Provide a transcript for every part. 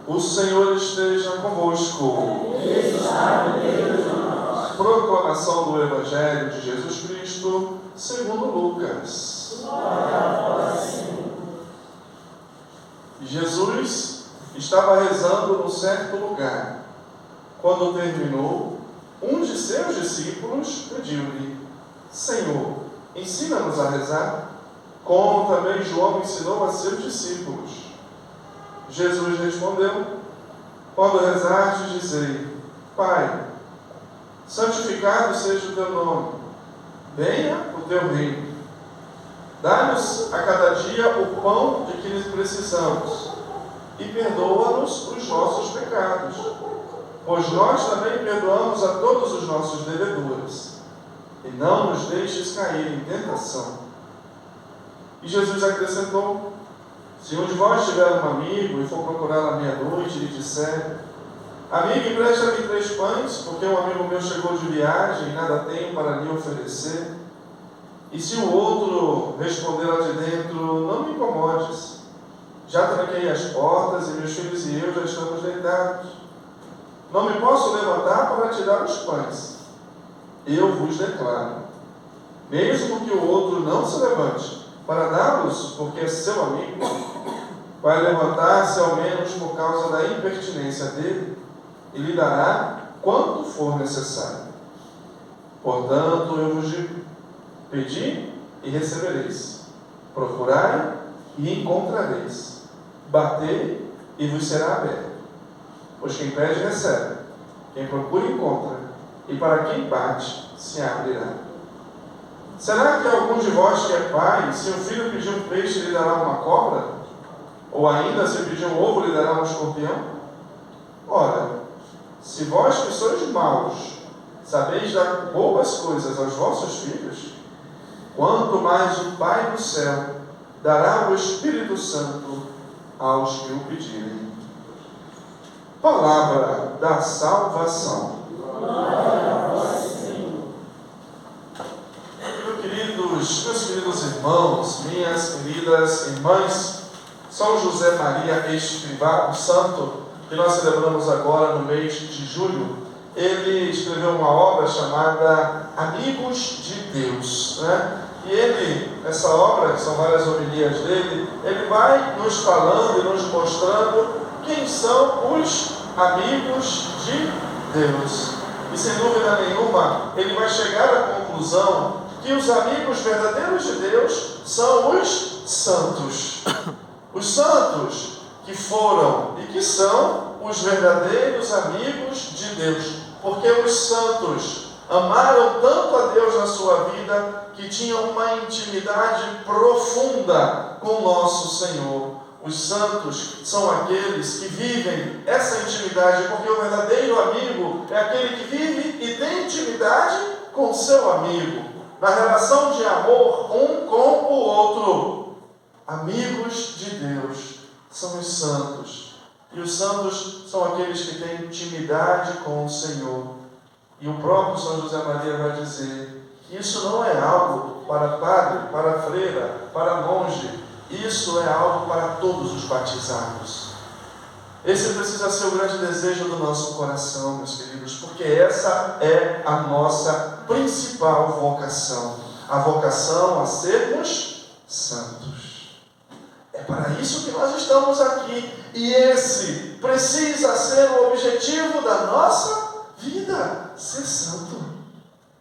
O Senhor esteja convosco. Proclamação do Evangelho de Jesus Cristo, segundo Lucas. Jesus estava rezando num certo lugar. Quando terminou, um de seus discípulos pediu-lhe: Senhor, ensina-nos a rezar, como também João ensinou a seus discípulos. Jesus respondeu: quando rezardes, dizei: Pai, santificado seja o teu nome, venha o teu reino. Dá-nos a cada dia o pão de que precisamos e perdoa-nos os nossos pecados, pois nós também perdoamos a todos os nossos devedores. E não nos deixes cair em tentação. E Jesus acrescentou: se um de vós tiver um amigo e for procurá-lo à meia-noite e lhe disser: amigo, empresta-me 3 pães, porque um amigo meu chegou de viagem e nada tenho para lhe oferecer. E se o outro responder lá de dentro: não me incomodes, já tranquei as portas e meus filhos e eu já estamos deitados, não me posso levantar para tirar os pães. Eu vos declaro, mesmo que o outro não se levante para dá-los, porque é seu amigo, vai levantar-se ao menos por causa da impertinência dele e lhe dará quanto for necessário. Portanto, eu vos digo: pedi e recebereis, procurai e encontrareis, batei e vos será aberto. Pois quem pede recebe, quem procura encontra, e para quem bate se abrirá. Será que algum de vós que é pai, se um filho pedir um peixe, lhe dará uma cobra? Ou ainda, se pedir um ovo, lhe dará um escorpião? Ora, se vós que sois maus, sabeis dar boas coisas aos vossos filhos, quanto mais o Pai do céu dará o Espírito Santo aos que o pedirem. Palavra da salvação. Meus queridos irmãos, minhas queridas irmãs, São José Maria Escrivá, o santo que nós celebramos agora no mês de julho, ele escreveu uma obra chamada Amigos de Deus, né? E ele, essa obra, que são várias homilias dele, ele vai nos falando e nos mostrando quem são os amigos de Deus. E sem dúvida nenhuma, ele vai chegar à conclusão que os amigos verdadeiros de Deus são os santos. Os santos que foram e que são os verdadeiros amigos de Deus. Porque os santos amaram tanto a Deus na sua vida que tinham uma intimidade profunda com nosso Senhor. Os santos são aqueles que vivem essa intimidade, porque o verdadeiro amigo é aquele que vive e tem intimidade com seu amigo, na relação de amor um com o outro. Amigos de Deus são os santos. E os santos são aqueles que têm intimidade com o Senhor. E o próprio São José Maria vai dizer que isso não é algo para padre, para freira, para monge. Isso é algo para todos os batizados. Esse precisa ser o grande desejo do nosso coração, meus queridos, porque essa é a nossa principal vocação. A vocação a sermos santos. É para isso que nós estamos aqui. E esse precisa ser o objetivo da nossa vida, ser santo.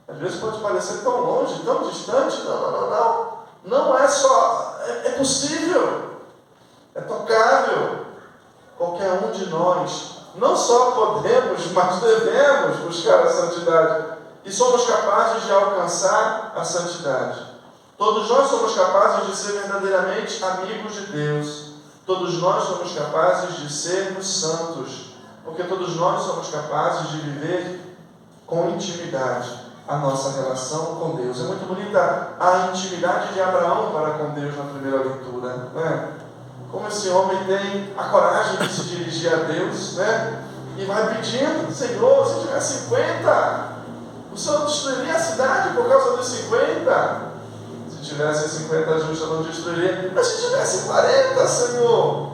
Às vezes pode parecer tão longe, tão distante. Não. Não é só... É possível. É tocável. Qualquer um de nós não só podemos, mas devemos buscar a santidade. E somos capazes de alcançar a santidade. Todos nós somos capazes de ser verdadeiramente amigos de Deus. Todos nós somos capazes de sermos santos. Porque todos nós somos capazes de viver com intimidade a nossa relação com Deus. É muito bonita a intimidade de Abraão para com Deus na primeira leitura, não é? Como esse homem tem a coragem de se dirigir a Deus, né? E vai pedindo: Senhor, se tiver 50, o Senhor destruiria a cidade por causa dos 50? Se tivesse 50 justos, não destruiria. Mas se tivesse 40, Senhor?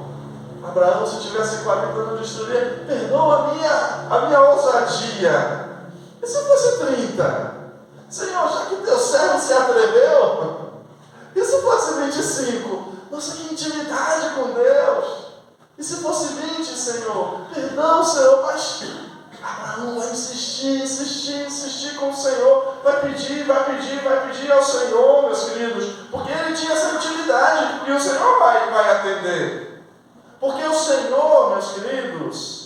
Abraão, se tivesse 40, não destruiria. Perdoa a minha ousadia. E se fosse 30? Senhor, já que teu servo se atreveu, e se fosse 25? Nossa, que intimidade com Deus! E se fosse 20, Senhor? Perdão, Senhor, mas Abraão vai insistir com o Senhor. Vai pedir ao Senhor, meus queridos, porque ele tinha essa intimidade e o Senhor vai atender. Porque o Senhor, meus queridos,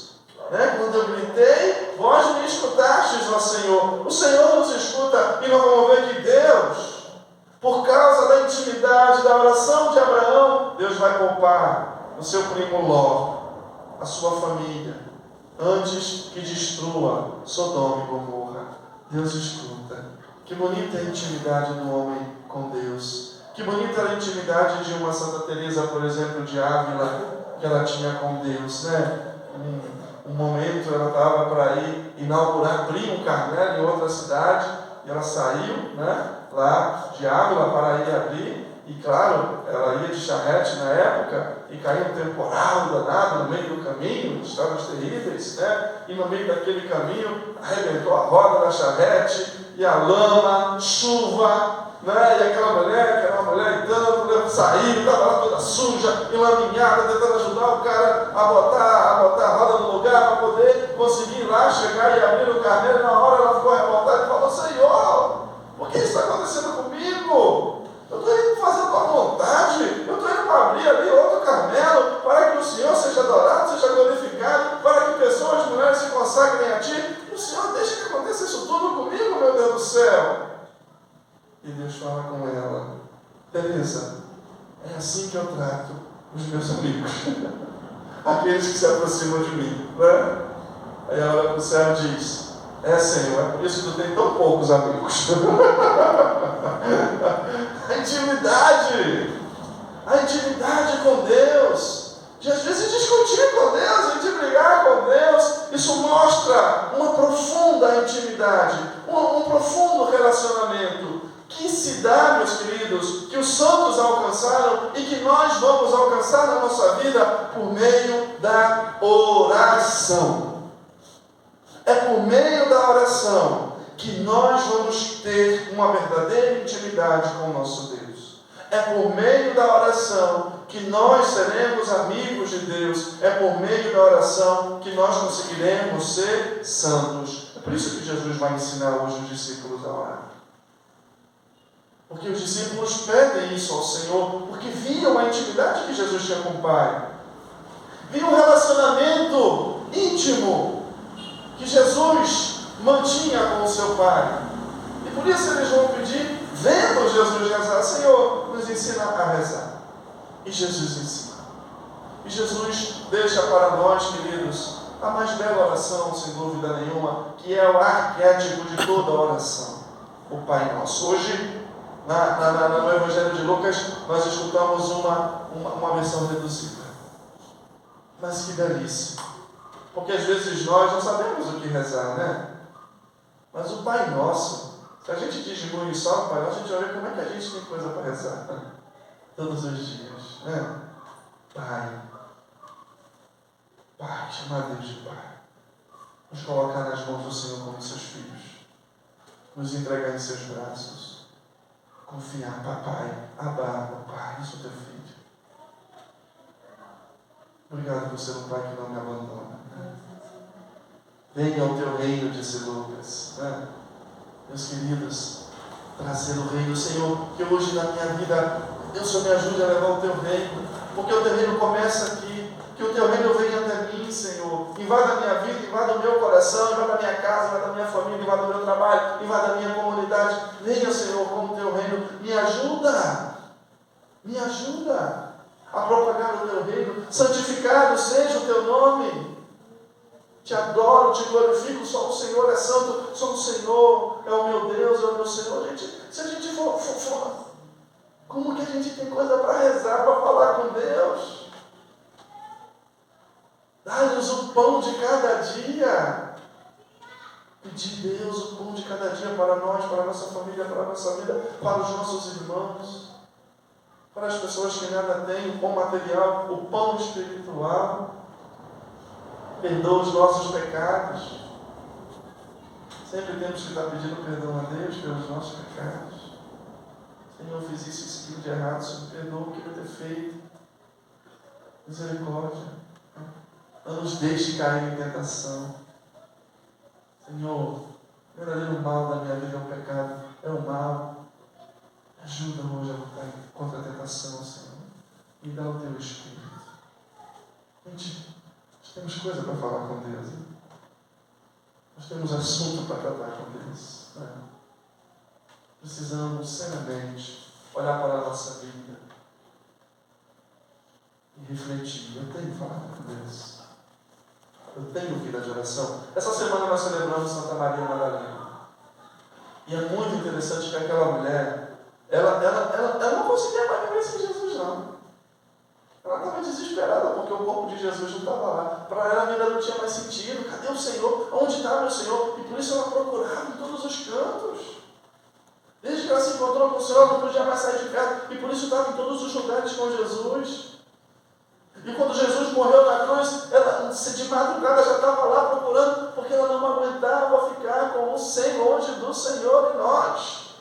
né, quando eu gritei, vós me escutastes, ó Senhor. O Senhor nos escuta e nós vamos ver que Deus, por causa da intimidade, da oração de Abraão, Deus vai poupar o seu primo Ló, a sua família, antes que destrua Sodoma e Gomorra. Deus escuta. Que bonita a intimidade do homem com Deus. Que bonita a intimidade de uma Santa Teresa, por exemplo, de Ávila, que ela tinha com Deus, né? Um momento ela estava para ir inaugurar, abrir um Carmelo em outra cidade, e ela saiu, né, lá de Ávila para ir abrir, e claro, ela ia de charrete na época, e caiu um temporal danado no meio do caminho, estradas terríveis, né? E no meio daquele caminho arrebentou a roda da charrete, e a lama, chuva, né? E aquela mulher, que era uma mulher e tanto, saiu, estava lá toda suja, enlaminhada, tentando ajudar o cara a botar a roda no lugar para poder conseguir ir lá, chegar e abrir o Carmelo. Na hora ela ficou revoltada e falou: Senhor, por que isso está acontecendo comigo? Eu estou indo fazer a tua vontade, eu estou indo para abrir ali outro Carmelo, para que o Senhor seja adorado, seja glorificado, para que pessoas, mulheres se consagrem a Ti. E o Senhor deixa que aconteça isso tudo comigo, meu Deus do céu. E Deus fala com ela: Teresa, é assim que eu trato os meus amigos, aqueles que se aproximam de mim, né? Aí ela olha para o céu e diz: é, Senhor, é por isso que tu tem tão poucos amigos. A intimidade com Deus, de às vezes discutir com Deus, de brigar com Deus, isso mostra uma profunda intimidade, um profundo relacionamento, que se dá, meus queridos, que os santos alcançaram e que nós vamos alcançar na nossa vida por meio da oração. É por meio da oração que nós vamos ter uma verdadeira intimidade com o nosso Deus. É por meio da oração que nós seremos amigos de Deus. É por meio da oração que nós conseguiremos ser santos. É por isso que Jesus vai ensinar hoje os discípulos a orar. Porque os discípulos pedem isso ao Senhor, porque viam a intimidade que Jesus tinha com o Pai. Viam um relacionamento íntimo que Jesus mantinha com o seu Pai. E por isso eles vão pedir, vendo Jesus rezar: Senhor, nos ensina a rezar. E Jesus ensina. E Jesus deixa para nós, queridos, a mais bela oração, sem dúvida nenhuma, que é o arquétipo de toda a oração: o Pai Nosso. Hoje, no Evangelho de Lucas, nós escutamos uma versão reduzida. Mas que belíssimo! Porque às vezes nós não sabemos o que rezar, né? Mas o Pai Nosso, se a gente diz muito e só o Pai Nosso, a gente vai ver como é que a gente tem coisa para rezar, né? Todos os dias, né? Pai, chamar Deus de Pai, nos colocar nas mãos do Senhor como seus filhos, nos entregar em seus braços, confiar: Papai, Abba, Pai, eu sou teu filho. Obrigado por ser um Pai que não me abandona. Venha ao teu reino, disse Lucas, né? Meus queridos, trazer o reino, Senhor, que hoje na minha vida, Deus, Senhor, me ajude a levar o teu reino, porque o teu reino começa aqui, que o teu reino venha até mim, Senhor, invada a minha vida, invada o meu coração, invada a minha casa, invada a minha família, invada o meu trabalho, invada a minha comunidade, venha, Senhor, com o teu reino, me ajuda a propagar o teu reino, santificado seja o teu nome. Te adoro, te glorifico, só o Senhor é santo, só o Senhor é o meu Deus, é o meu Senhor. Gente, se a gente for, como que a gente tem coisa para rezar, para falar com Deus? Dá-nos o pão de cada dia. Pedir Deus o pão de cada dia para nós, para a nossa família, para a nossa vida, para os nossos irmãos, para as pessoas que nada têm, o pão material, o pão espiritual. Perdoa os nossos pecados. Sempre temos que estar pedindo perdão a Deus pelos nossos pecados. Senhor, eu fiz isso de errado, Senhor, perdoa o que eu ter feito. Misericórdia. Não nos deixe cair em tentação. Senhor, o verdadeiro mal da minha vida é o pecado, é o mal. Ajuda hoje a lutar contra a tentação, Senhor. E dá o teu Espírito. Gente, nós temos coisa para falar com Deus. Hein? Nós temos assunto para tratar com Deus. Né? Precisamos, seriamente, olhar para a nossa vida e refletir. Eu tenho falado com Deus. Eu tenho vida de oração. Essa semana nós celebramos Santa Maria Madalena. E é muito interessante que aquela mulher, ela não conseguia mais viver sem Jesus, não. Ela estava desesperada, porque o corpo de Jesus não estava lá. Para ela a vida não tinha mais sentido. Cadê o Senhor? Onde está meu Senhor? E por isso ela procurava em todos os cantos. Desde que ela se encontrou com o Senhor, ela não podia mais sair de casa. E por isso estava em todos os lugares com Jesus. E quando Jesus morreu na cruz, ela de madrugada já estava lá procurando, porque ela não aguentava ficar com o Senhor, longe do Senhor. E nós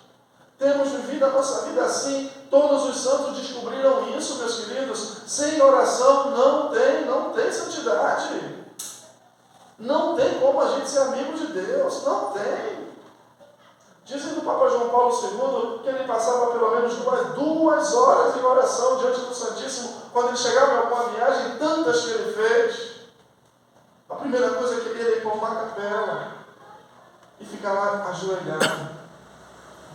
temos vivido a nossa vida assim. Todos os santos descobriram isso, meus queridos. Sem oração não tem santidade. Não tem como a gente ser amigo de Deus. Não tem. Dizem do Papa João Paulo II que ele passava pelo menos duas horas em oração diante do Santíssimo quando ele chegava em alguma viagem, tantas que ele fez. A primeira coisa que ele ia ir para uma capela e ficar lá ajoelhado.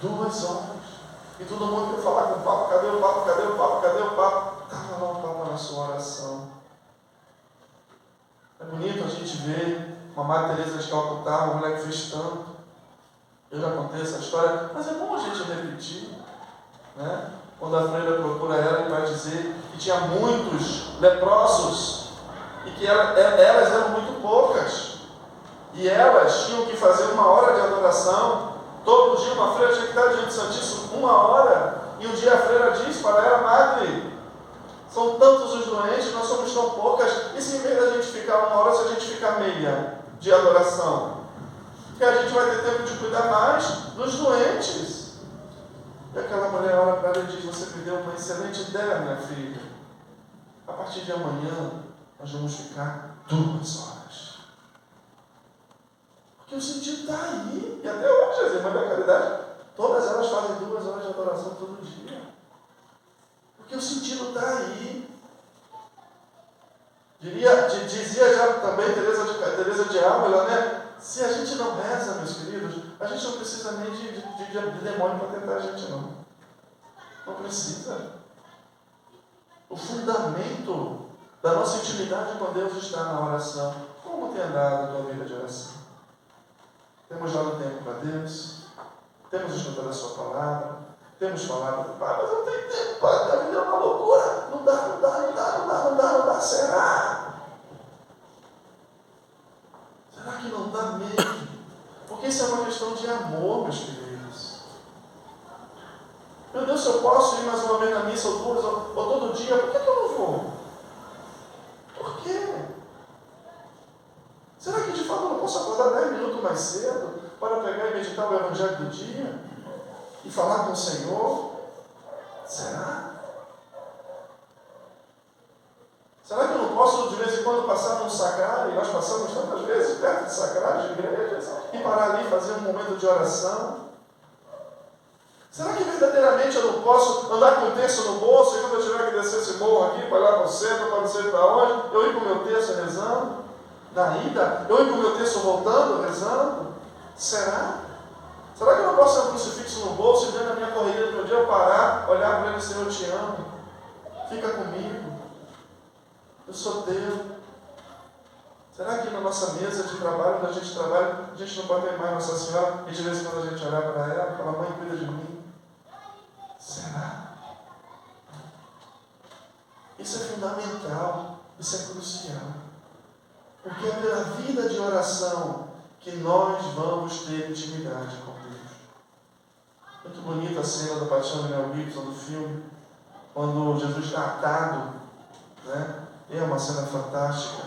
2 horas. E todo mundo queria falar com o Papa. Cadê o Papa? Cadê o Papa? Cadê o Papa? Estava lá o Papa na sua oração. É bonito a gente ver uma Madre Teresa de Calcutá, uma mulher que fez tanto. Eu já contei essa história, mas é bom a gente repetir. Né? Quando a freira procura ela, ele vai dizer que tinha muitos leprosos e que elas eram muito poucas. E elas tinham que fazer 1 hora de adoração. Todo dia uma freira tinha que estar diante do Santíssimo 1 hora. E um dia a freira diz para ela: Madre, são tantos os doentes, nós somos tão poucas. E se em vez da gente ficar 1 hora, se a gente ficar meia de adoração? Que a gente vai ter tempo de cuidar mais dos doentes. E aquela mulher olha para ela e diz: você me deu uma excelente ideia, minha filha. A partir de amanhã, nós vamos ficar 2 horas. Porque o sentido está aí. E até hoje, as irmãs da caridade, todas elas fazem 2 horas de adoração todo dia. Porque o sentido está aí. Dizia já também Teresa de Ávila, né? Se a gente não reza, meus queridos, a gente não precisa nem de demônio para tentar a gente, não. Não precisa. O fundamento da nossa intimidade com Deus está na oração. Como tem andado a tua vida de oração? Temos dado tempo para Deus? Temos escutado a sua palavra? Temos falado: Pai, mas eu não tenho tempo, Pai, minha vida é uma loucura. Não dá. Será? Será que não dá mesmo? Porque isso é uma questão de amor, meus queridos. Meu Deus, se eu posso ir mais uma vez na missa, ou 2, ou todo dia, por que eu não vou? Por quê? Será que de fato eu não posso acordar 10 minutos mais cedo para pegar e meditar o Evangelho do dia? E falar com o Senhor? Será? Será que eu não posso apóstolo de vez em quando passava no sacrário, e nós passamos tantas vezes perto de sacrários de igrejas, e parar ali e fazer um momento de oração. Será que verdadeiramente eu não posso andar com o texto no bolso e quando eu tiver que descer esse morro aqui, para ir lá para o centro, para não sei para onde, eu ir com o meu texto rezando? Na ida, eu ir com o meu texto voltando, rezando? Será? Será que eu não posso ter um crucifixo no bolso e dentro da minha corrida do meu dia eu parar, olhar para ele e dizer, Senhor, eu te amo, fica comigo, eu sou teu. Será que na nossa mesa de trabalho, quando a gente trabalha, a gente não pode ter mais Nossa Senhora e de vez em quando a gente olhar para ela e falar, mãe, cuida de mim? Será? Isso é fundamental, isso é crucial. Porque é pela vida de oração que nós vamos ter intimidade com Deus. Muito bonita a cena da paixão de Mel Gibson, do filme, quando Jesus está atado, né? É uma cena fantástica.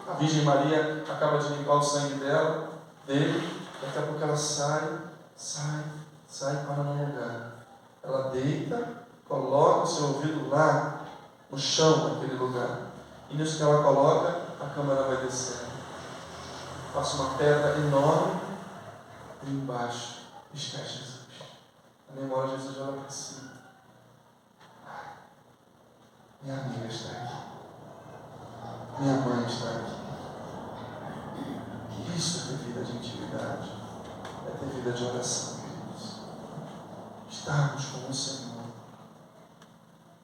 A Virgem Maria acaba de limpar o sangue dele, daqui a pouco ela sai para um lugar. Ela deita, coloca o seu ouvido lá no chão daquele lugar. E nisso que ela coloca, a câmera vai descendo. Passa uma pedra enorme e embaixo está Jesus. A memória de Jesus olha para cima. Minha amiga está aqui. Minha mãe está aqui. Isso é ter vida de intimidade. É ter vida de oração, queridos. Estarmos com o Senhor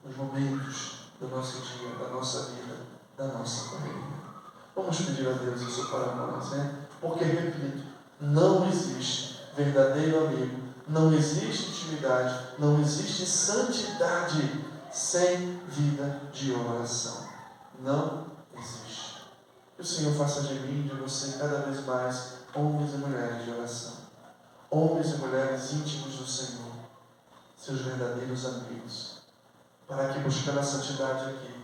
nos momentos do nosso dia, da nossa vida, da nossa correria. Vamos pedir a Deus isso para nós, né? Porque, repito, não existe verdadeiro amigo, não existe intimidade, não existe santidade sem vida de oração. Não existe. Que o Senhor faça de mim e de você cada vez mais homens e mulheres de oração. Homens e mulheres íntimos do Senhor, seus verdadeiros amigos, para que, buscando a santidade aqui,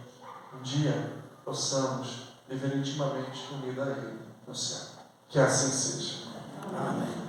um dia possamos viver intimamente unidos a Ele no céu. Que assim seja. Amém.